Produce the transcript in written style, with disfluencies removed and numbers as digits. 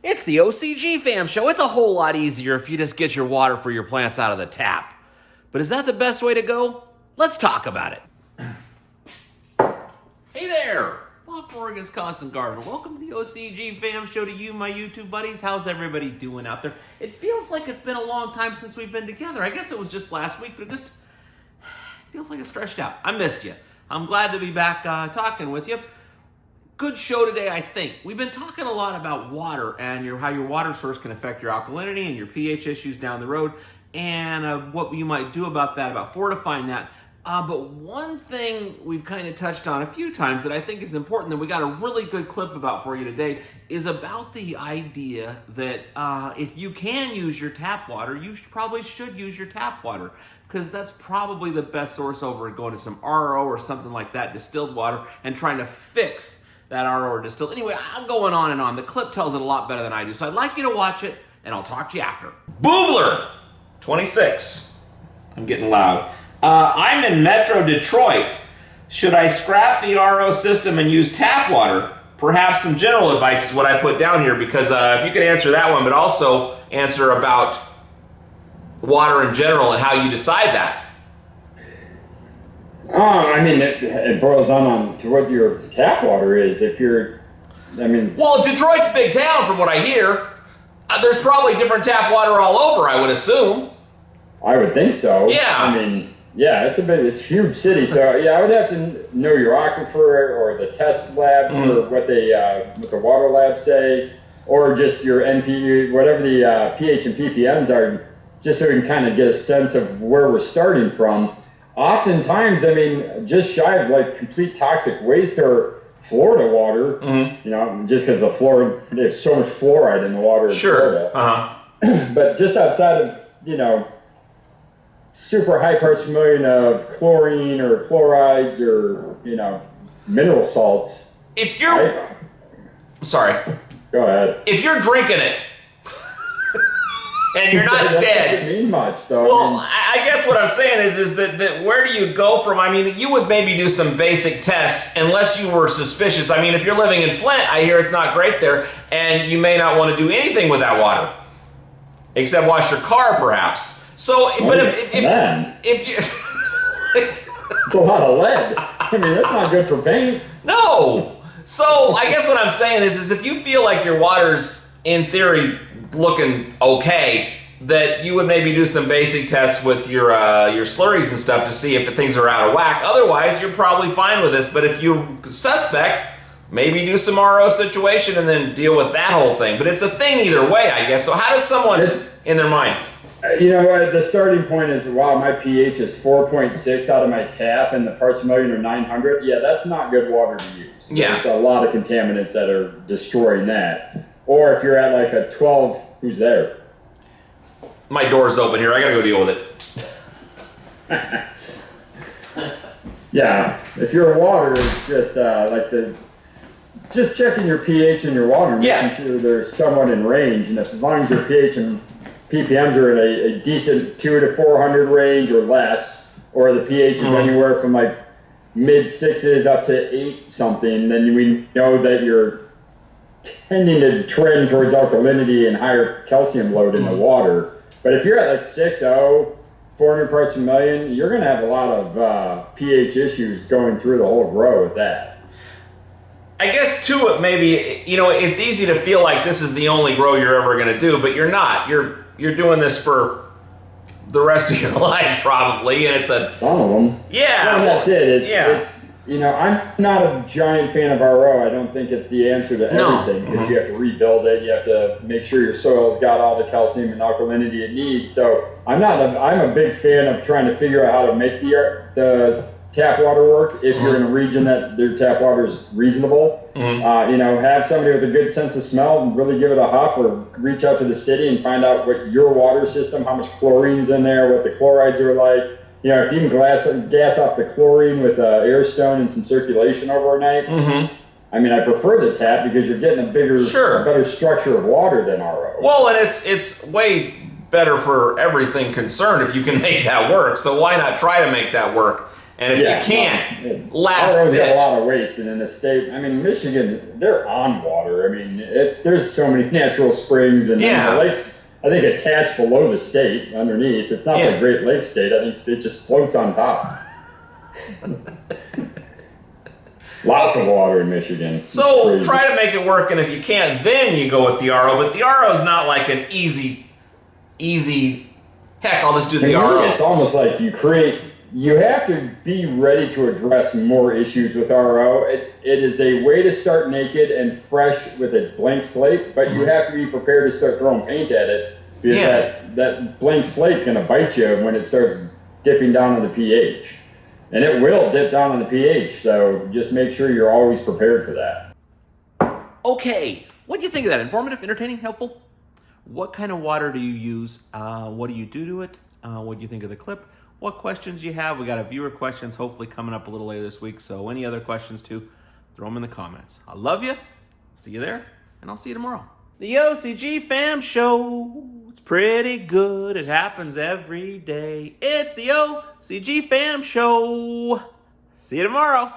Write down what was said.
It's the OCG Fam Show. It's a whole lot easier if you just get your water for your plants out of the tap. But is that the best way to go? Let's talk about it. Hey there! Bob Oregon's Constant Gardener. Welcome to the OCG Fam Show to you, my YouTube buddies. How's everybody doing out there? It feels like it's been a long time since we've been together. I guess it was just last week, but it just feels like it's stretched out. I missed you. I'm glad to be back talking with you. Good show today, I think. We've been talking a lot about water and how your water source can affect your alkalinity and your pH issues down the road, and what you might do about that, about fortifying that. But one thing we've kind of touched on a few times that I think is important that we got a really good clip about for you today is about the idea that if you can use your tap water, you probably should use your tap water, because that's probably the best source over going to some RO or something like that, distilled water, and trying to fix that RO or distilled. Anyway, I'm going on and on. The clip tells it a lot better than I do, so I'd like you to watch it, and I'll talk to you after. Boobler, 26. I'm getting loud. I'm in Metro Detroit. Should I scrap the RO system and use tap water? Perhaps some general advice is what I put down here, because if you could answer that one, but also answer about water in general and how you decide that. I mean, it boils down to what your tap water is. Well, Detroit's a big town from what I hear. There's probably different tap water all over, I would assume. I would think so. Yeah. It's a huge city. So yeah, I would have to know your aquifer or the test lab for what the water labs say, or just your NP, whatever the pH and ppms are, just so we can kind of get a sense of where we're starting from. Oftentimes, just shy of like complete toxic waste or Florida water, just because there's so much fluoride in the water in Florida. But just outside of, super high parts per million of chlorine or chlorides or, mineral salts. If you're... Sorry. Go ahead. If you're drinking it, and you're not that dead. Doesn't mean much, though. Well, I guess what I'm saying is that where do you go from? You would maybe do some basic tests unless you were suspicious. If you're living in Flint, I hear it's not great there, and you may not want to do anything with that water, except wash your car, perhaps. So, but if you... It's a lot of lead. That's not good for paint. No. So I guess what I'm saying is if you feel like your water's in theory looking okay, that you would maybe do some basic tests with your slurries and stuff to see if things are out of whack. Otherwise, you're probably fine with this. But if you suspect, maybe do some RO situation and then deal with that whole thing. But it's a thing either way, I guess. So how does someone in their mind? The starting point is, wow, my pH is 4.6 out of my tap and the parts per million are 900. Yeah, that's not good water to use. There's a lot of contaminants that are destroying that. Or if you're at like a 12, who's there? My door's open here. I gotta go deal with it. Yeah, if your water is just just checking your pH in your water, making sure they're somewhat in range, and as long as your pH and ppms are in a decent 2 to 400 range or less, or the pH is anywhere from like mid 6s up to 8 something, then we know that you're tending to trend towards alkalinity and higher calcium load in the water. But if you're at like 6.0, 400 parts per million, you're going to have a lot of pH issues going through the whole grow with that. I guess too, it maybe, it's easy to feel like this is the only grow you're ever going to do, but you're not. You're doing this for the rest of your life probably, and it's a... Some of them. Yeah. Well, that's it. It's I'm not a giant fan of RO. I don't think it's the answer to everything, because you have to rebuild it. You have to make sure your soil's got all the calcium and alkalinity it needs. So I'm a big fan of trying to figure out how to make the tap water work if you're in a region that their tap water is reasonable. Have somebody with a good sense of smell and really give it a huff, or reach out to the city and find out what your water system, how much chlorine's in there, what the chlorides are like. If you can gas off the chlorine with air stone and some circulation overnight, I prefer the tap because you're getting a better structure of water than RO. Well, and it's way better for everything concerned if you can make that work. So why not try to make that work? And if you can't, last RO's ditch. got a lot of waste, and in the state, I mean, Michigan, they're on water. I mean, there's so many natural springs, and the lakes, I think, attached below the state underneath. It's not the Great Lakes state. I think it just floats on top. Lots of water in Michigan. So try to make it work, and if you can't, then you go with the RO. But the RO is not like an easy, heck, I'll just do the RO. It's almost like you have to be ready to address more issues with RO. It is a way to start naked and fresh with a blank slate, but you have to be prepared to start throwing paint at it, because that blank slate's going to bite you when it starts dipping down on the pH. And it will dip down on the pH, so just make sure you're always prepared for that. Okay, what do you think of that? Informative, entertaining, helpful? What kind of water do you use? What do you do to it? What do you think of the clip? What questions you have? We got a viewer questions hopefully coming up a little later this week, so any other questions too, throw them in the comments. I love you. See you there, and I'll see you tomorrow. The OCG Fam Show. It's pretty good. It happens every day. It's the OCG Fam Show. See you tomorrow.